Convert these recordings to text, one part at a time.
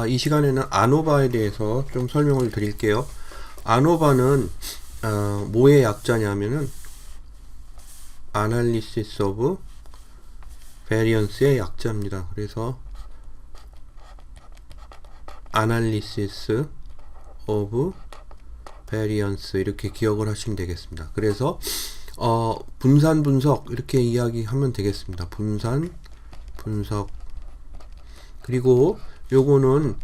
이 시간에는 아노바에 대해서 좀 설명을 드릴게요. 아노바는 뭐의 약자냐면은 Analysis of Variance의 약자입니다. 그래서 Analysis of Variance 이렇게 기억을 하시면 되겠습니다. 그래서 분산 분석 이렇게 이야기하면 되겠습니다. 분산 분석. 그리고 요거는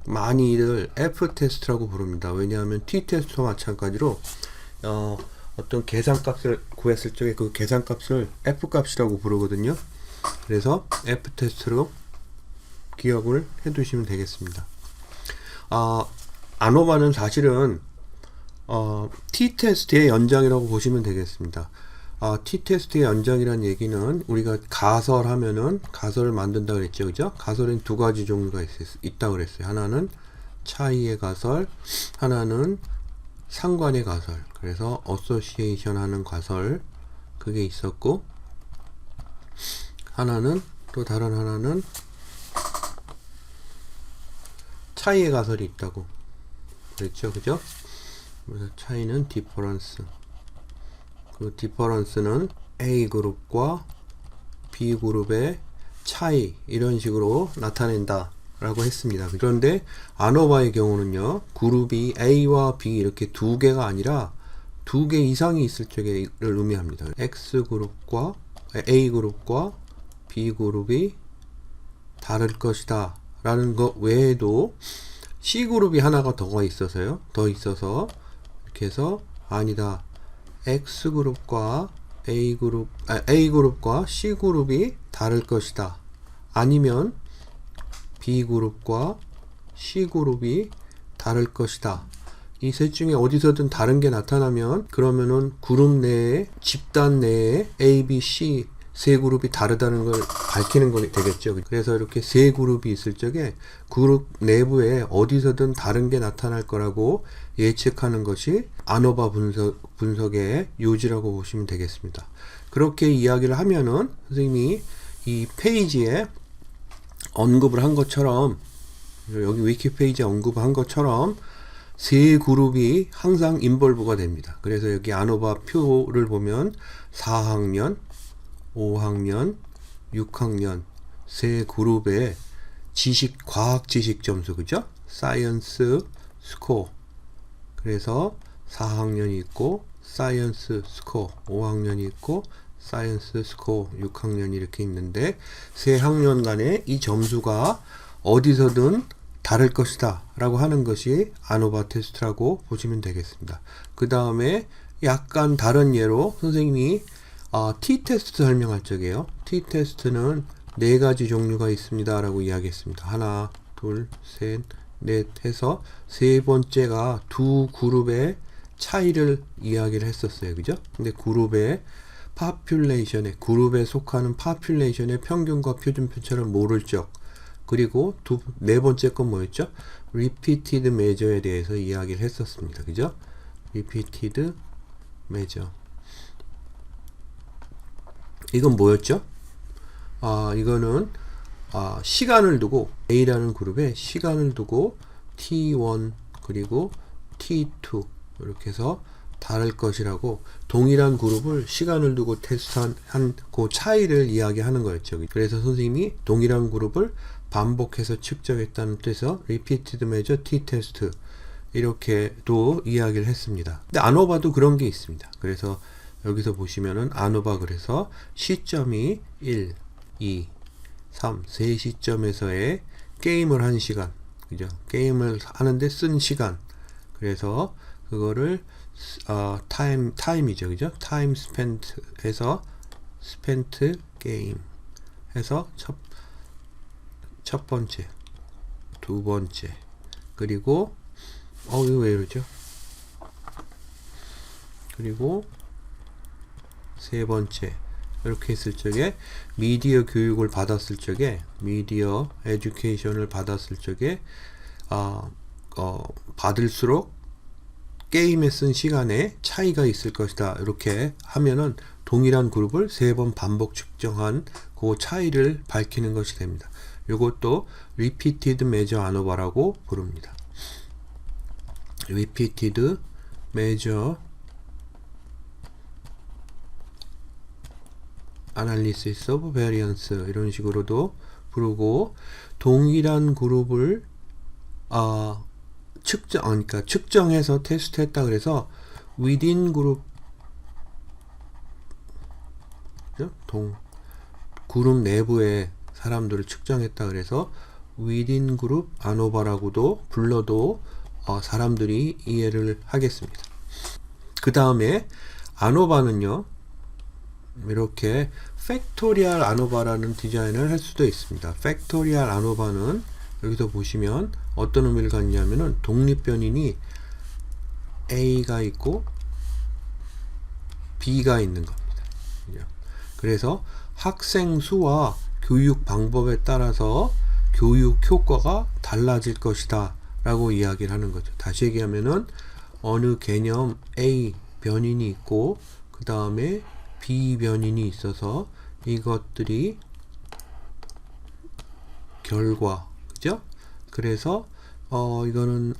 많이들 F-테스트라고 부릅니다. 왜냐하면 T-테스트와 마찬가지로 어떤 계산값을 구했을 적에 그 계산값을 F-값이라고 부르거든요. 그래서 F-테스트로 기억을 해 두시면 되겠습니다. 아노바는 사실은 T-테스트의 연장이라고 보시면 되겠습니다. T-테스트의 연장이란 얘기는 우리가 가설하면은 가설을 만든다 그랬죠, 그죠? 가설은 두 가지 종류가 있다 그랬어요. 하나는 차이의 가설, 하나는 상관의 가설. 그래서 어소시에이션 하는 가설 그게 있었고, 하나는 또 다른 하나는 차이의 가설이 있다고 그랬죠, 그죠? 그래서 차이는 디퍼런스. 그 디퍼런스는 A 그룹과 B 그룹의 차이 이런 식으로 나타낸다 라고 했습니다. 그런데 아노바의 경우는요, 그룹이 A와 B 이렇게 두 개가 아니라 두 개 이상이 있을 적을 의미합니다. X 그룹과 A 그룹과 B 그룹이 다를 것이다 라는 것 외에도 C 그룹이 하나가 더 있어서 이렇게 해서 아니다, X 그룹과 A 그룹과 C 그룹이 다를 것이다. 아니면 B 그룹과 C 그룹이 다를 것이다. 이 셋 중에 어디서든 다른 게 나타나면 그러면은 그룹 내에, 집단 내에 A, B, C 세 그룹이 다르다는 걸 밝히는 거 되겠죠. 그래서 이렇게 세 그룹이 있을 적에 그룹 내부에 어디서든 다른 게 나타날 거라고 예측하는 것이 아노바 분석의 요지라고 보시면 되겠습니다. 그렇게 이야기를 하면은 선생님이 이 페이지에 언급을 한 것처럼, 여기 위키페이지에 언급한 것처럼 세 그룹이 항상 인볼브가 됩니다. 그래서 여기 아노바 표를 보면 4학년, 5학년, 6학년 세 그룹의 과학 지식 점수, 그죠? 사이언스 스코어. 그래서 4학년이 있고 사이언스 스코어, 5학년이 있고 사이언스 스코어, 6학년이 이렇게 있는데 세 학년 간의 이 점수가 어디서든 다를 것이다 라고 하는 것이 아노바 테스트라고 보시면 되겠습니다. 그 다음에 약간 다른 예로 선생님이 T-테스트 설명할 적이에요. T-테스트는 네 가지 종류가 있습니다 라고 이야기했습니다. 하나, 둘, 셋, 넷 해서 세 번째가 두 그룹의 차이를 이야기를 했었어요. 그죠? 근데 그룹에 속하는 파퓰레이션의 평균과 표준표처럼 모를 적. 그리고 네 번째 건 뭐였죠? Repeated measure에 대해서 이야기를 했었습니다. 그죠? Repeated measure. 이건 뭐였죠? 이거는 시간을 두고 A라는 그룹에 시간을 두고 T1 그리고 T2 이렇게 해서 다를 것이라고 동일한 그룹을 시간을 두고 테스트한 그 차이를 이야기하는 거였죠. 그래서 선생님이 동일한 그룹을 반복해서 측정했다는 뜻에서 Repeated Measure T-테스트 이렇게도 이야기를 했습니다. 근데 아노바도 그런 게 있습니다. 그래서 여기서 보시면은 아노바 그래서 시점이 1, 2, 3, 세 시점에서의 게임을 한 시간, 그죠? 게임을 하는데 쓴 시간. 그래서 그거를 타임이죠, 그죠? 타임 스펜트 해서 스펜트 게임 해서 첫 번째, 두 번째, 그리고 이거 왜 이러죠? 그리고 세 번째 이렇게 했을 적에 미디어 교육을 받았을 적에 미디어 에듀케이션을 받았을 적에 받을수록 게임에 쓴 시간에 차이가 있을 것이다. 이렇게 하면은 동일한 그룹을 3번 반복 측정한 그 차이를 밝히는 것이 됩니다. 이것도 repeated measure ANOVA라고 부릅니다. repeated measure analysis of variance 이런 식으로도 부르고, 동일한 그룹을 그러니까 측정해서 테스트했다 그래서 within 그룹 그룹 내부의 사람들을 측정했다 그래서 within 그룹 ANOVA라고도 불러도 사람들이 이해를 하겠습니다. 그 다음에 ANOVA는요, 이렇게 팩토리얼 ANOVA라는 디자인을 할 수도 있습니다. 팩토리얼 ANOVA는 여기서 보시면 어떤 의미를 갖냐면은 독립변인이 A가 있고 B가 있는 겁니다. 그래서 학생 수와 교육 방법에 따라서 교육 효과가 달라질 것이다 라고 이야기를 하는 거죠. 다시 얘기하면은 어느 개념 A 변인이 있고 그 다음에 B 변인이 있어서 이것들이 결과, 그죠? 그래서 이거는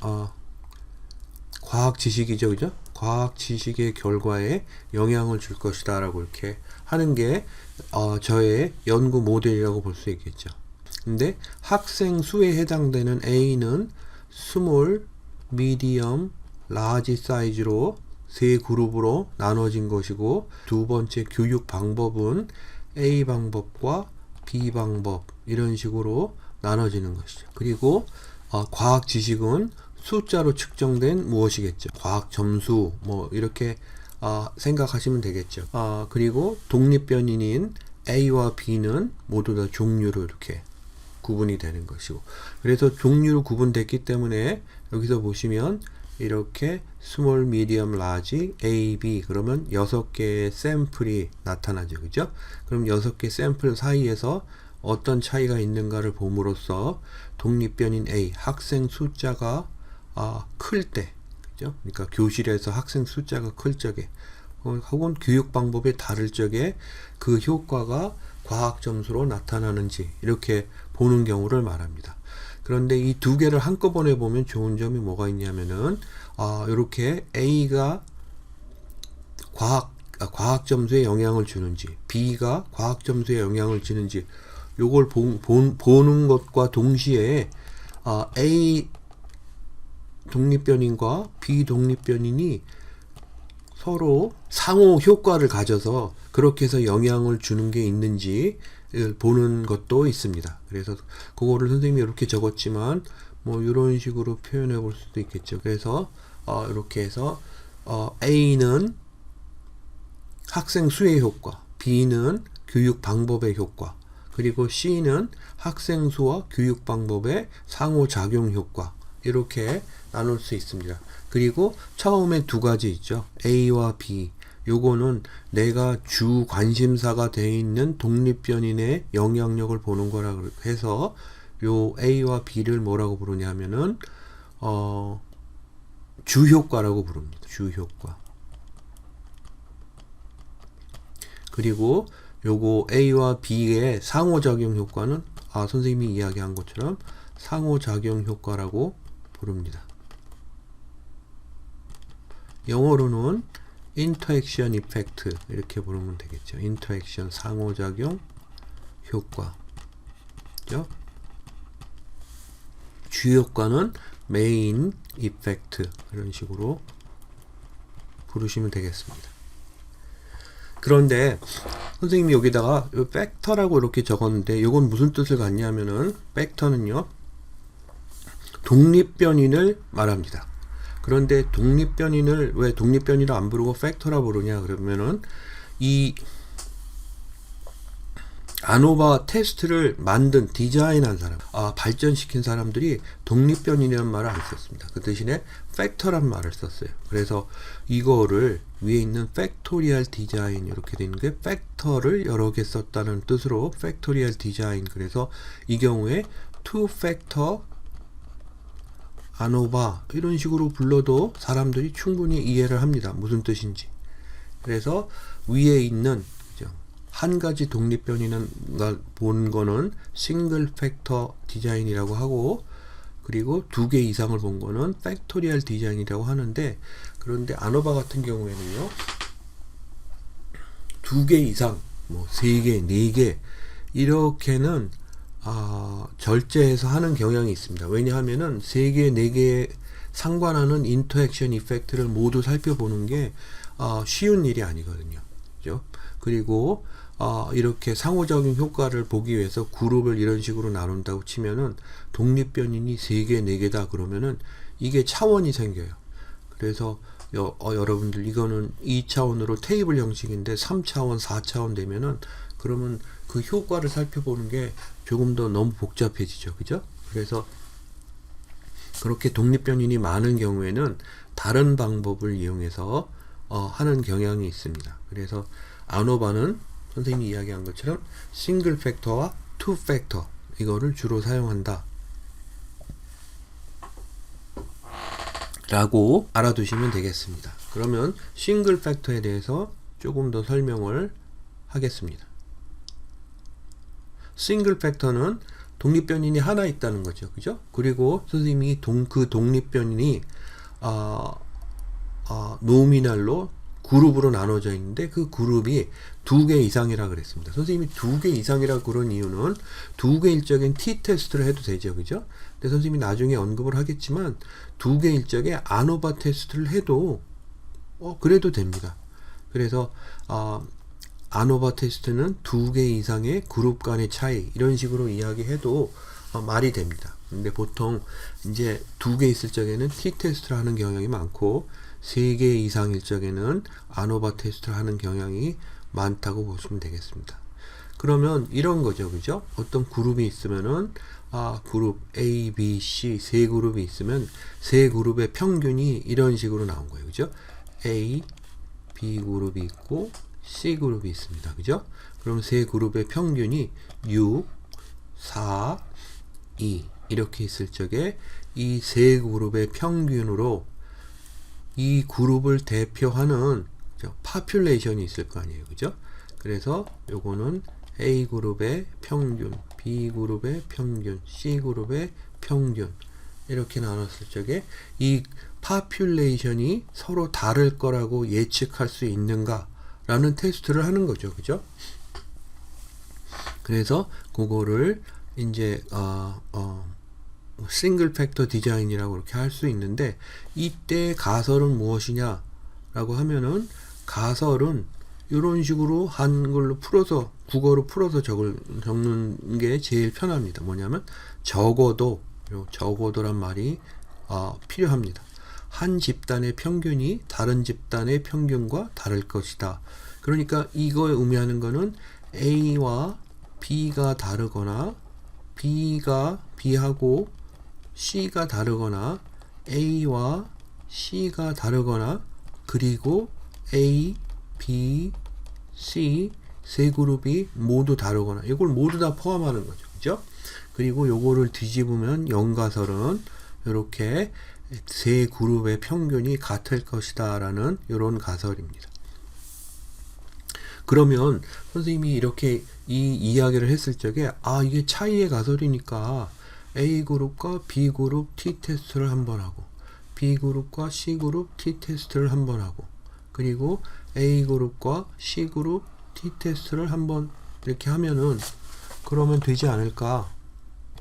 과학 지식이죠, 그죠? 과학 지식의 결과에 영향을 줄 것이다 라고 이렇게 하는 게 저의 연구 모델이라고 볼 수 있겠죠. 근데 학생 수에 해당되는 A는 스몰, 미디엄, 라지 사이즈로 세 그룹으로 나눠진 것이고, 두 번째 교육 방법은 A 방법과 B 방법 이런 식으로 나눠지는 것이죠. 그리고 과학 지식은 숫자로 측정된 무엇이겠죠. 과학 점수 뭐 이렇게 생각하시면 되겠죠. 그리고 독립변인인 A와 B는 모두 다 종류로 이렇게 구분이 되는 것이고, 그래서 종류로 구분됐기 때문에 여기서 보시면 이렇게 스몰, 미디엄, 라지, A, B 그러면 6개의 샘플이 나타나죠. 그죠? 그럼 6개 샘플 사이에서 어떤 차이가 있는가를 봄으로써 독립변인 A, 학생 숫자가 클 때, 그죠? 그러니까 교실에서 학생 숫자가 클 적에 혹은 교육 방법이 다를 적에 그 효과가 과학 점수로 나타나는지 이렇게 보는 경우를 말합니다. 그런데 이 두 개를 한꺼번에 보면 좋은 점이 뭐가 있냐면은 이렇게 A가 과학 점수에 영향을 주는지 B가 과학 점수에 영향을 주는지 요걸 보는 것과 동시에 A 독립변인과 B 독립변인이 서로 상호 효과를 가져서 그렇게 해서 영향을 주는 게 있는지 보는 것도 있습니다. 그래서 그거를 선생님이 이렇게 적었지만 뭐 이런 식으로 표현해 볼 수도 있겠죠. 그래서 이렇게 해서 A는 학생 수의 효과, B는 교육 방법의 효과, 그리고 C는 학생 수와 교육 방법의 상호작용 효과, 이렇게 나눌 수 있습니다. 그리고 처음에 두 가지 있죠. A와 B. 요거는 내가 주 관심사가 되어 있는 독립변인의 영향력을 보는 거라 해서 요 A와 B를 뭐라고 부르냐면은 주효과라고 부릅니다. 주효과. 그리고 요거 A와 B의 상호작용 효과는 선생님이 이야기한 것처럼 상호작용 효과라고 부릅니다. 영어로는 interaction effect 이렇게 부르면 되겠죠. interaction 상호작용 효과. 그죠? 주효과는 main effect 이런 식으로 부르시면 되겠습니다. 그런데 선생님이 여기다가 팩터라고 이렇게 적었는데 이건 무슨 뜻을 갖냐면은 팩터는요 독립변인을 말합니다. 그런데 독립변인을 왜 독립변인을 안 부르고 팩터라 부르냐 그러면은 이 아노바 테스트를 만든 디자인한 사람, 발전시킨 사람들이 독립변인이라는 말을 안 썼습니다. 그 대신에 팩터란 말을 썼어요. 그래서 이거를 위에 있는 팩토리얼 디자인 이렇게 되는 게 팩터를 여러 개 썼다는 뜻으로 팩토리얼 디자인. 그래서 이 경우에 투 팩터 아노바 이런 식으로 불러도 사람들이 충분히 이해를 합니다. 무슨 뜻인지. 그래서 위에 있는 한 가지 독립변이는 본 거는 싱글 팩터 디자인이라고 하고, 그리고 2개 이상을 본 거는 팩토리얼 디자인이라고 하는데, 그런데 아노바 같은 경우에는요, 2개 이상, 뭐 3개, 4개 이렇게는 절제해서 하는 경향이 있습니다. 왜냐하면은 3개, 4개에 상관하는 인터액션 이펙트를 모두 살펴보는 게 쉬운 일이 아니거든요. 그죠? 그리고 이렇게 상호적인 효과를 보기 위해서 그룹을 이런 식으로 나눈다고 치면은 독립변인이 3개, 4개다 그러면은 이게 차원이 생겨요. 그래서 여러분들 이거는 2차원으로 테이블 형식인데 3차원, 4차원 되면은 그러면 그 효과를 살펴보는 게 조금 더 너무 복잡해지죠. 그죠? 그래서 그렇게 독립변인이 많은 경우에는 다른 방법을 이용해서 하는 경향이 있습니다. 그래서 아노바는 선생님이 이야기한 것처럼 싱글 팩터와 투 팩터 이거를 주로 사용한다 라고 알아두시면 되겠습니다. 그러면 싱글 팩터에 대해서 조금 더 설명을 하겠습니다. 싱글 팩터는 독립변인이 하나 있다는 거죠. 그죠? 그리고 선생님이 그 독립변인이 노미널로 그룹으로 나눠져 있는데 그 그룹이 2개 이상이라 그랬습니다. 선생님이 2개 이상이라 그런 이유는 2개 일적인 t-테스트를 해도 되죠. 그죠? 근데 선생님이 나중에 언급을 하겠지만 2개 일적의 아노바 테스트를 해도 그래도 됩니다. 그래서 아노바 테스트는 2개 이상의 그룹 간의 차이 이런 식으로 이야기해도 말이 됩니다. 근데 보통 이제 2개 있을 적에는 t-테스트를 하는 경향이 많고 3개 이상일 적에는 아노바 테스트를 하는 경향이 많다고 보시면 되겠습니다. 그러면 이런 거죠. 그죠? 어떤 그룹이 있으면은 그룹 A, B, C 세 그룹이 있으면 세 그룹의 평균이 이런 식으로 나온 거예요. 그죠? A, B 그룹이 있고 C 그룹이 있습니다. 그죠? 그럼 세 그룹의 평균이 6, 4, 2 이렇게 있을 적에 이 세 그룹의 평균으로 이 그룹을 대표하는 파퓰레이션이 있을 거 아니에요. 그죠? 그래서 요거는 A 그룹의 평균, B 그룹의 평균, C 그룹의 평균 이렇게 나눴을 적에 이 파퓰레이션이 서로 다를 거라고 예측할 수 있는가 라는 테스트를 하는 거죠. 그죠? 그래서 그거를 이제 싱글 팩터 디자인이라고 그렇게 할 수 있는데, 이때 가설은 무엇이냐 라고 하면은 가설은 이런 식으로 한글로 풀어서 국어로 풀어서 적는 게 제일 편합니다. 뭐냐면 적어도란 말이 필요합니다. 한 집단의 평균이 다른 집단의 평균과 다를 것이다. 그러니까 이거에 의미하는 거는 A와 B가 다르거나 B하고 C가 다르거나 A와 C가 다르거나 그리고 A, B, C 세 그룹이 모두 다르거나 이걸 모두 다 포함하는 거죠. 그죠? 그리고 요거를 뒤집으면 연가설은 이렇게 세 그룹의 평균이 같을 것이다 라는 이런 가설입니다. 그러면 선생님이 이렇게 이 이야기를 했을 적에 이게 차이의 가설이니까 A그룹과 B그룹 t-테스트를 한번 하고 B그룹과 C그룹 t-테스트를 한번 하고 그리고 A그룹과 C그룹 t-테스트를 한번 이렇게 하면은 그러면 되지 않을까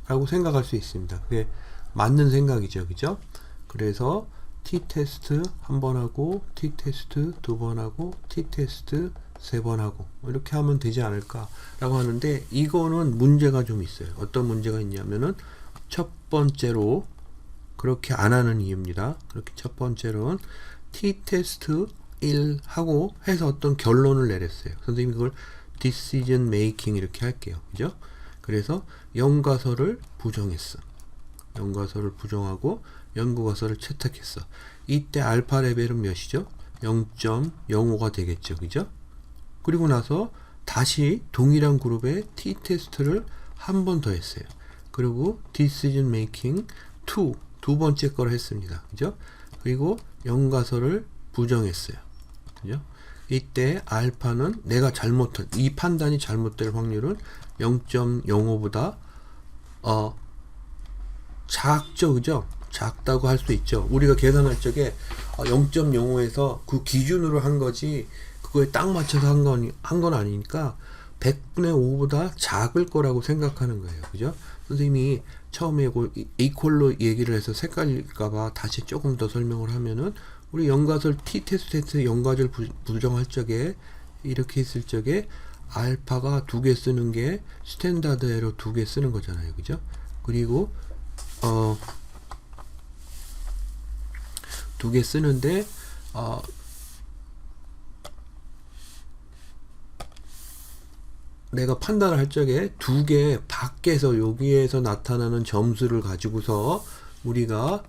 라고 생각할 수 있습니다. 그게 맞는 생각이죠. 그죠? 그래서 t-테스트 한 번 하고 t-테스트 2번 하고 t-테스트 3번 하고 이렇게 하면 되지 않을까 라고 하는데, 이거는 문제가 좀 있어요. 어떤 문제가 있냐면은 첫 번째로 그렇게 안 하는 이유입니다. 그렇게 첫 번째로는 t-테스트 1 하고 해서 어떤 결론을 내렸어요. 선생님이 그걸 decision making 이렇게 할게요. 그죠? 그래서 연가설을 부정했어. 연가설을 부정하고 연구가설을 채택했어. 이때 알파 레벨은 몇이죠? 0.05가 되겠죠. 그죠? 그리고 나서 다시 동일한 그룹의 t-테스트를 한 번 더 했어요. 그리고 decision making 2 두 번째 걸 했습니다. 그죠? 그리고 연가설을 부정했어요. 그죠? 이때 알파는 내가 잘못한 이 판단이 잘못될 확률은 0.05보다 작죠, 그죠? 작다고 할 수 있죠. 우리가 계산할 적에 0.05에서 그 기준으로 한 거지 그거에 딱 맞춰서 한 건 아니니까 100분의 5보다 작을 거라고 생각하는 거예요. 그죠? 선생님이 처음에 이퀄로 얘기를 해서 헷갈릴까봐 다시 조금 더 설명을 하면은 우리 연가설 t-테스트 연가설 부정할 적에 이렇게 했을 적에 알파가 2개 쓰는 게 스탠다드 에러 2개 쓰는 거잖아요. 그죠? 그리고 2개 쓰는데 내가 판단을 할 적에 2개 밖에서 여기에서 나타나는 점수를 가지고서 우리가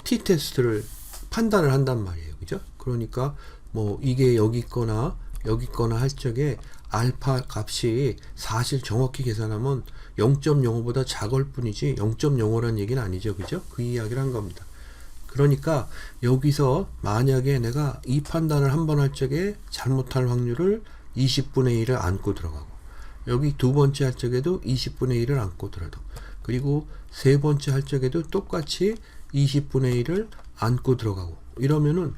t-테스트를 판단을 한단 말이에요. 그죠? 그러니까 뭐 이게 여기 있거나 할 적에 알파 값이 사실 정확히 계산하면 0.05보다 작을 뿐이지 0.05라는 얘기는 아니죠. 그죠? 그 이야기를 한 겁니다. 그러니까 여기서 만약에 내가 이 판단을 한번 할 적에 잘못할 확률을 20분의 1을 안고 들어가고 여기 두 번째 할 적에도 20분의 1을 안고 들어가고 그리고 세 번째 할 적에도 똑같이 20분의 1을 안고 들어가고 이러면은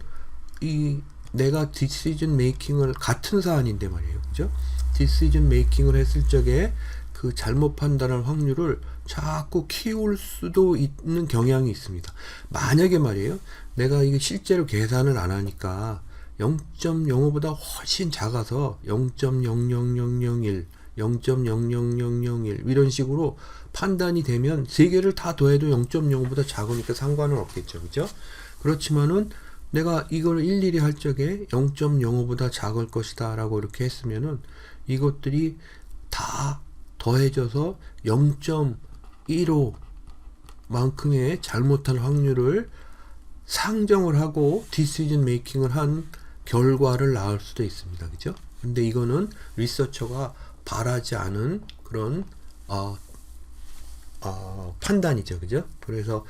이 내가 디시전 메이킹을 같은 사안인데 말이에요. 그죠? 디시전 메이킹을 했을 적에 그 잘못 판단할 확률을 자꾸 키울 수도 있는 경향이 있습니다. 만약에 말이에요. 내가 이게 실제로 계산을 안 하니까 0.05보다 훨씬 작아서 0.00001, 0.00001 이런 식으로 판단이 되면 세 개를 다 더해도 0.05보다 작으니까 상관은 없겠죠. 그죠? 그렇지만은 내가 이걸 일일이 할 적에 0.05보다 작을 것이다 라고 이렇게 했으면은 이것들이 다 더해져서 0.15 만큼의 잘못한 확률을 상정을 하고 디시전 메이킹을 한 결과를 낳을 수도 있습니다. 그죠? 근데 이거는 리서처가 바라지 않은 그런 판단이죠. 그죠? 그래서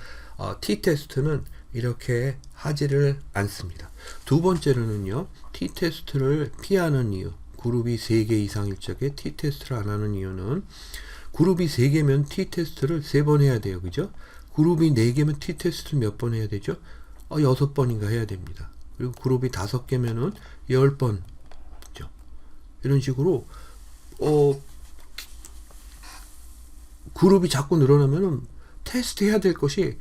t-테스트는 이렇게 하지를 않습니다. 두 번째로는요. t-테스트를 피하는 이유. 그룹이 3개 이상일 적에 t-테스트를 안 하는 이유는 그룹이 3개면 t-테스트를 3번 해야 돼요. 그죠? 그룹이 4개면 t-테스트를 몇 번 해야 되죠? 6번인가 해야 됩니다. 그리고 그룹이 5개면은 10번. 그죠? 이런 식으로 그룹이 자꾸 늘어나면은 테스트 해야 될 것이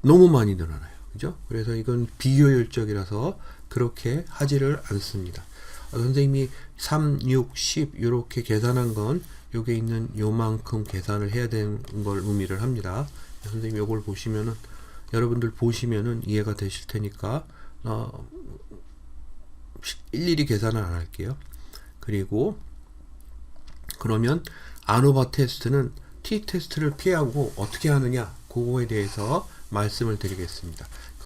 너무 많이 늘어나요. 그죠? 그래서 이건 비효율적이라서 그렇게 하지를 않습니다. 선생님이 3, 6, 10 이렇게 계산한 건 여기 있는 요만큼 계산을 해야 되는 걸 의미를 합니다. 선생님 요걸 보시면은 여러분들 보시면은 이해가 되실 테니까 일일이 계산을 안 할게요. 그리고 그러면 아노바 테스트는 t 테스트를 피하고 어떻게 하느냐 그거에 대해서 말씀을 드리겠습니다.